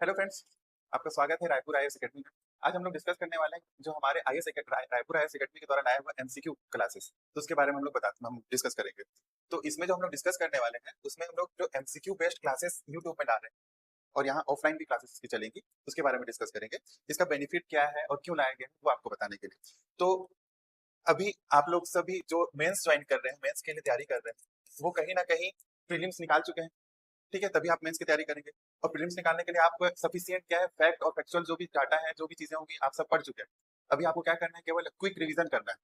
Hello friends, आपका स्वागत है रायपुर आईएएस एकेडमी में। आज हम लोग डिस्कस करने वाले हैं जो हमारे रायपुर आईएएस एकेडमी के द्वारा लाया हुआ एमसीक्यू क्लासेस, तो उसके बारे में हम डिस्कस करेंगे। तो इसमें जो हम लोग डिस्कस करने वाले हैं उसमें हम लोग जो एमसीक्यू बेस्ड क्लासेस यूट्यूब में डाल रहे हैं और यहाँ ऑफलाइन भी क्लासेस की चलेंगी, उसके बारे में डिस्कस करेंगे। इसका बेनिफिट क्या है और क्यों लाया गया है वो आपको बताने के लिए। तो अभी आप लोग सभी जो मेंस ज्वाइन कर रहे हैं, मेंस के लिए तैयारी कर रहे हैं, वो कहीं ना कहीं प्रीलिम्स निकाल चुके हैं। ठीक है, तभी आप मेंस की तैयारी करेंगे। और प्रीलिम्स निकालने के लिए आप सफिशिएंट क्या है, फैक्ट और फैक्चुअल जो भी डाटा है, जो भी चीजें होंगी, आप सब पढ़ चुके हैं। अभी आपको क्या करना है, केवल क्विक रिवीजन करना है।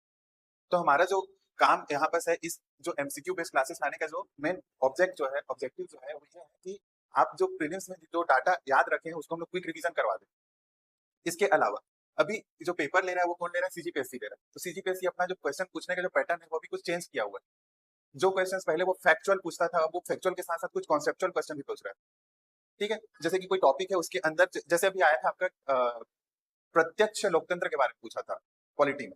तो हमारा जो काम यहाँ पर है, इस जो एमसीक्यू बेस्ड क्लासेस लाने का जो मेन ऑब्जेक्टिव जो है वो ये है कि आप जो प्रीलिम्स में जो डाटा याद रखे हैं उसको हम लोग क्विक रिवीजन करवा दें। इसके अलावा अभी जो पेपर ले रहा है वो कौन ले रहा है, सीजीपीएससी ले रहा है। तो सीजीपीएससी अपना जो क्वेश्चन पूछने का जो पैटर्न है वो भी कुछ चेंज किया हुआ है। जो क्वेश्चंस पहले वो फैक्चुअल पूछता था, अब वो फैक्चुअल के साथ साथ कुछ कॉन्सेप्चुअल क्वेश्चन भी पूछ रहा है। ठीक है, जैसे कि कोई टॉपिक है उसके अंदर, जैसे अभी आया था आपका प्रत्यक्ष लोकतंत्र के बारे में पूछा था पॉलिटी में।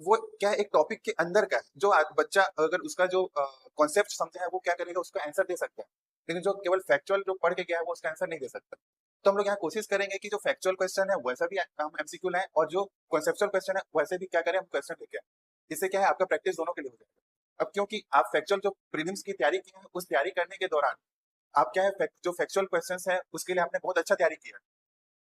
वो क्या है, एक टॉपिक के अंदर का है, जो बच्चा अगर उसका जो कॉन्सेप्ट समझा है वो क्या करेगा, उसका आंसर दे सकता है। लेकिन जो केवल फैक्चुअल जो पढ़ के गया है वो उसका आंसर नहीं दे सकता। तो हम लोग यहाँ कोशिश करेंगे कि जो फैक्चुअल क्वेश्चन है वैसा भी हम एमसीक्यू लाएं, और जो कॉन्सेप्चुअल क्वेश्चन है वैसे भी क्या करें, हम क्वेश्चन लेके आएं। इससे क्या है, आपका प्रैक्टिस दोनों के लिए हो जाएगा। अब क्योंकि आप फैक्चुअल जो प्रीलिम्स की तैयारी की है, उस तैयारी करने के दौरान आप क्या है, जो फैक्चुअल क्वेश्चंस है उसके लिए आपने बहुत अच्छा तैयारी किया है,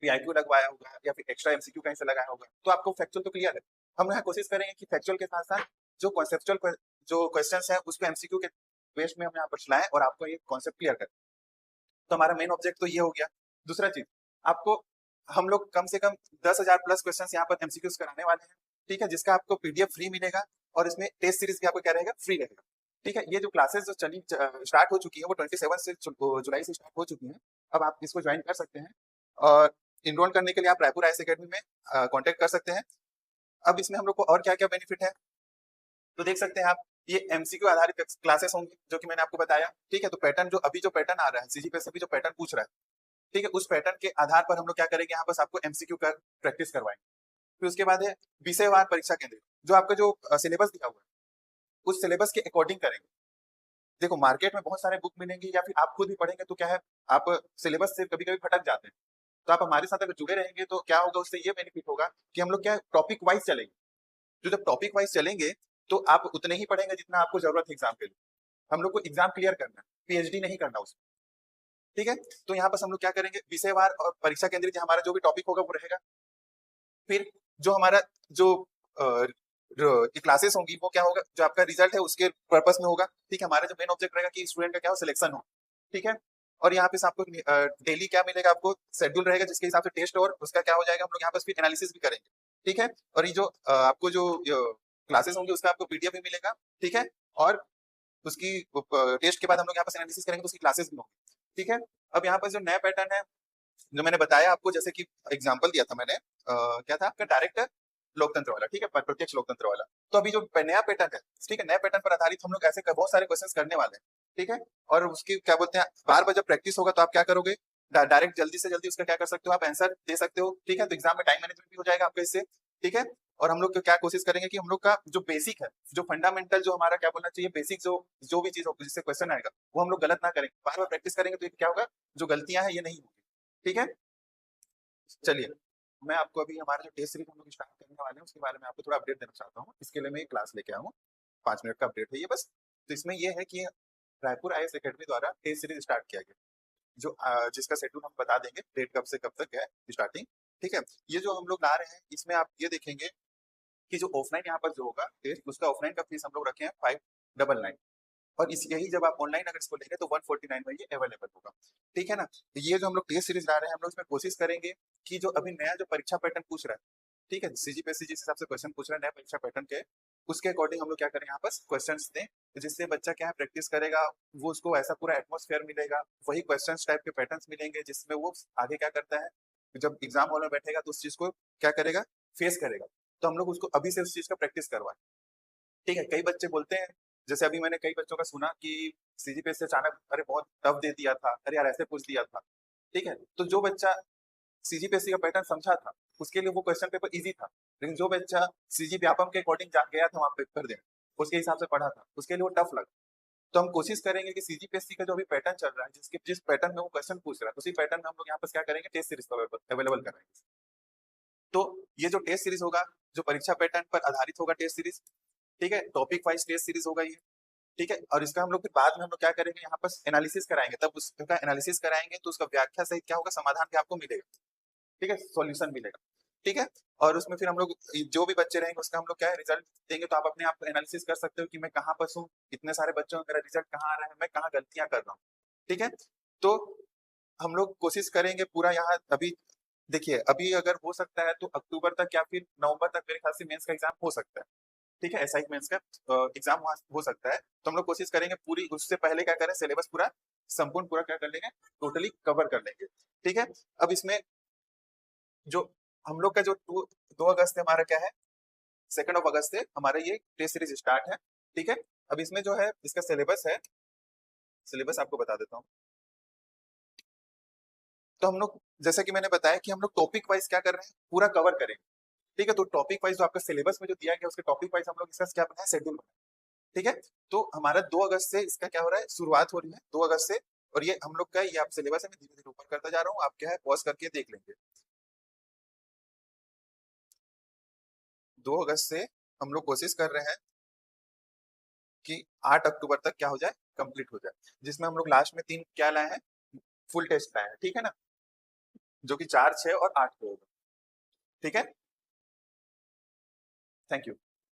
पीआईक्यू लगवाया होगा या फिर एक्स्ट्रा एमसीक्यू कहीं से लगाया होगा, तो आपको फैक्चुअल तो क्लियर है। हम यहाँ कोशिश करेंगे कि फैक्चुअल के साथ साथ जो कॉन्सेप्चुअल जो क्वेश्चंस है उसको एमसीक्यू के बेस में हम यहाँ पर चलाएं और आपको ये कॉन्सेप्ट क्लियर करें। तो हमारा मेन ऑब्जेक्ट तो ये हो गया। दूसरा चीज, आपको हम लोग कम से कम 10,000 प्लस क्वेश्चन यहाँ पर एमसीक्यूज कराने वाले हैं। ठीक है, जिसका आपको पीडीएफ फ्री मिलेगा और इसमें टेस्ट सीरीज भी आपको क्या रहेगा, फ्री रहेगा। ठीक है, ये जो क्लासेस जो चली स्टार्ट हो चुकी है वो 27 से जुलाई से स्टार्ट हो चुकी है। अब आप इसको ज्वाइन कर सकते हैं और इनरोल करने के लिए आप रायपुर आईएएस एकेडमी में कांटेक्ट कर सकते हैं। अब इसमें हम लोग को और क्या क्या बेनिफिट है, तो देख सकते हैं आप, ये एमसीक्यू आधारित क्लासेस होंगी जो कि मैंने आपको बताया। ठीक है, तो पैटर्न जो अभी जो पैटर्न आ रहा है, सीजीपीएससी अभी जो पैटर्न पूछ रहा है, ठीक है, उस पैटर्न के आधार पर हम लोग क्या करेंगे, यहाँ बस आपको एमसीक्यू का प्रैक्टिस करवाएंगे। फिर उसके बाद है विषयवार परीक्षा केंद्र, जो आपका जो सिलेबस दिया हुआ है उस सिलेबस के अकॉर्डिंग करेंगे। देखो, मार्केट में बहुत सारे बुक मिलेंगे या फिर आप खुद भी पढ़ेंगे तो क्या है, आप सिलेबस से कभी कभी भटक जाते हैं। तो आप हमारे साथ अगर जुड़े रहेंगे तो क्या होगा, उससे ये बेनिफिट होगा कि हम लोग क्या टॉपिक वाइज चलेंगे। जो जब टॉपिक वाइज चलेंगे तो आप उतने ही पढ़ेंगे जितना आपको जरूरत है एग्जाम के लिए। हम लोग को एग्जाम क्लियर करना है, पीएचडी नहीं करना उसमें। ठीक है, तो यहाँ पर हम लोग क्या करेंगे, विषयवार और परीक्षा केंद्रित हमारा जो भी टॉपिक होगा वो रहेगा। फिर जो हमारा जो क्लासेस होंगी वो क्या होगा, जो आपका रिजल्ट है उसके पर्पस में होगा। ठीक है, हमारा जो मेन ऑब्जेक्ट रहेगा कि स्टूडेंट का क्या हो, सिलेक्शन हो। ठीक है, और यहाँ पे आपको डेली क्या मिलेगा, आपको शेड्यूल रहेगा जिसके हिसाब से टेस्ट और उसका क्या हो जाएगा, हम लोग यहाँ पर फिर एनालिसिस भी करेंगे। ठीक है, और ये जो आपको जो क्लासेस होंगी उसका आपको पीडीएफ भी मिलेगा। ठीक है, और उसकी टेस्ट के बाद हम लोग यहाँ पर एनालिसिस करेंगे तो उसकी क्लासेस भी होंगी। ठीक है, अब यहाँ पर जो नया पैटर्न है जो मैंने बताया आपको, जैसे कि एग्जांपल दिया था मैंने, क्या था आपका, डायरेक्ट लोकतंत्र वाला। ठीक है, प्रत्यक्ष लोकतंत्र वाला। तो अभी जो नया पैटर्न है, ठीक है, नया पैटर्न पर आधारित हम लोग ऐसे बहुत सारे क्वेश्चंस करने वाले हैं। ठीक है, और उसकी क्या बोलते हैं, बार बार जब प्रैक्टिस होगा तो आप क्या करोगे, डायरेक्ट जल्दी से जल्दी उसका क्या कर सकते हो, आप आंसर दे सकते हो। ठीक है, तो एग्जाम में टाइम मैनेजमेंट भी हो जाएगा आपका इससे। ठीक है, और हम लोग क्या कोशिश करेंगे कि हम लोग का जो बेसिक है, जो फंडामेंटल, जो हमारा क्या बोलना चाहिए, बेसिक जो भी चीज होगी जिससे क्वेश्चन आएगा वो हम लोग गलत ना करेंगे। बार बार प्रैक्टिस करेंगे तो क्या होगा, जो गलतियां हैं ये नहीं होगी। ठीक है, चलिए, मैं आपको अभी हमारा जो टेस्ट सीरीज हम लोग स्टार्ट करने वाले हैं उसके बारे में आपको थोड़ा अपडेट देना चाहता हूँ। इसके लिए मैं एक क्लास लेके आया हूँ, 5 मिनट का अपडेट है ये बस। तो इसमें ये है कि रायपुर आईएएस एकेडमी द्वारा टेस्ट सीरीज स्टार्ट किया गया, जो जिसका शेड्यूल हम बता देंगे, डेट कब से कब तक है स्टार्टिंग। ठीक है, ये जो हम लोग ला रहे हैं इसमें आप ये देखेंगे कि जो ऑफलाइन यहाँ पर जो होगा टेस्ट, उसका ऑफलाइन का फीस हम लोग रखे हैं 599, और इस यही जब आप ऑनलाइन अगर इसको लेंगे तो 149 में ये अवेलेबल होगा। ठीक है ना, तो ये जो हम लोग टेस्ट सीरीज ला रहे हैं, हम लोग इसमें कोशिश करेंगे कि जो अभी नया जो परीक्षा पैटर्न पूछ रहा है, ठीक है, सीजीपीएससी जिस हिसाब से क्वेश्चन पूछ रहा है नया परीक्षा पैटर्न के, उसके अकॉर्डिंग हम लोग क्या करें, यहाँ पर क्वेश्चन दें, तो जिससे बच्चा क्या है प्रैक्टिस करेगा, वो उसको ऐसा पूरा एटमोस्फेयर मिलेगा, वही क्वेश्चन टाइप के पैटर्न मिलेंगे जिसमें वो आगे क्या करता है, जब एग्जाम हॉल में बैठेगा तो उस चीज को क्या करेगा, फेस करेगा। तो हम लोग उसको अभी से उस चीज का प्रैक्टिस करवाएं। ठीक है, कई बच्चे बोलते हैं, जैसे अभी मैंने कई बच्चों का सुना कि सीजीपीएस से अचानक अरे बहुत टफ दे दिया था, अरे यार ऐसे पूछ दिया था। ठीक है, तो जो बच्चा सीजीपीएससी का पैटर्न समझा था उसके लिए वो क्वेश्चन पेपर इजी था, लेकिन जो बच्चा सीजी व्यापम के अकॉर्डिंग गया था वहां पेपर देने, उसके हिसाब से पढ़ा था, उसके लिए वो टफ लगा। तो हम कोशिश करेंगे कि सीजीपीएससी का जो अभी पैटर्न चल रहा है, जिस पैटर्न में वो क्वेश्चन पूछ रहा है, उसी पैटर्न में हम लोग यहाँ पर क्या करेंगे, टेस्ट सीरीज अवेलेबल कराएंगे। तो ये जो टेस्ट सीरीज होगा, जो परीक्षा पैटर्न पर आधारित होगा टेस्ट सीरीज, ठीक है, टॉपिक वाइज टेस्ट सीरीज होगा ये, ठीक है। और इसका हम लोग फिर बाद में हम लोग क्या करेंगे, यहाँ पर एनालिसिस कराएंगे, तब उसका एनालिसिस कराएंगे तो उसका व्याख्या सहित क्या होगा, समाधान भी आपको मिलेगा, ठीक है, सॉल्यूशन मिलेगा, ठीक है। और उसमें फिर हम लोग जो भी बच्चे रहेंगे उसका हम लोग क्या है, रिजल्ट देंगे। तो आप अपने आप एनालिसिस कर सकते हो कि मैं कहाँ पर हूँ, इतने सारे बच्चों में मेरा रिजल्ट कहाँ आ रहा है, मैं कहाँ गलतियां कर रहा हूँ, ठीक है। तो हम लोग कोशिश करेंगे पूरा यहाँ, अभी देखिए अभी अगर हो सकता है तो अक्टूबर तक या फिर नवंबर तक मेरे ख्याल से मेंस का एग्जाम हो सकता है, ठीक है, एसआई मेंस का एग्जाम हो सकता है। तो हम लोग कोशिश करेंगे पूरी, उससे पहले क्या करें, सिलेबस पूरा संपूर्ण पूरा क्या कर लेंगे, टोटली कवर कर लेंगे, ठीक है। अब इसमें जो हम लोग का जो 2 अगस्त से हमारा क्या है, 2 अगस्त से हमारा ये टेस्ट सीरीज स्टार्ट है, ठीक है। अब इसमें जो है इसका सिलेबस है, सिलेबस आपको बता देता हूँ। तो हम लोग जैसा कि मैंने बताया कि हम लोग टॉपिक वाइज क्या कर रहे हैं, पूरा कवर करेंगे, ठीक है। तो टॉपिक वाइज जो आपका सिलेबस में जो दिया गया उसके टॉपिक वाइज हम लोग इसका क्या बनाए, शेड्यूल बनाए, ठीक है। तो हमारा 2 अगस्त से इसका क्या हो रहा है, शुरुआत हो रही है 2 अगस्त से। और ये हम लोग का ये आप सिलेबस है, मैं धीरे धीरे ऊपर करता जा रहा हूँ, आप क्या है पॉज करके देख लेंगे। 2 अगस्त से हम लोग कोशिश कर रहे हैं कि 8 अक्टूबर तक क्या हो जाए, कंप्लीट हो जाए, जिसमें हम लोग लास्ट में 3 क्या लाए हैं, फुल टेस्ट लाए हैं, ठीक है ना, जो कि 4, 6 और 8 को होगा, ठीक है। Thank you.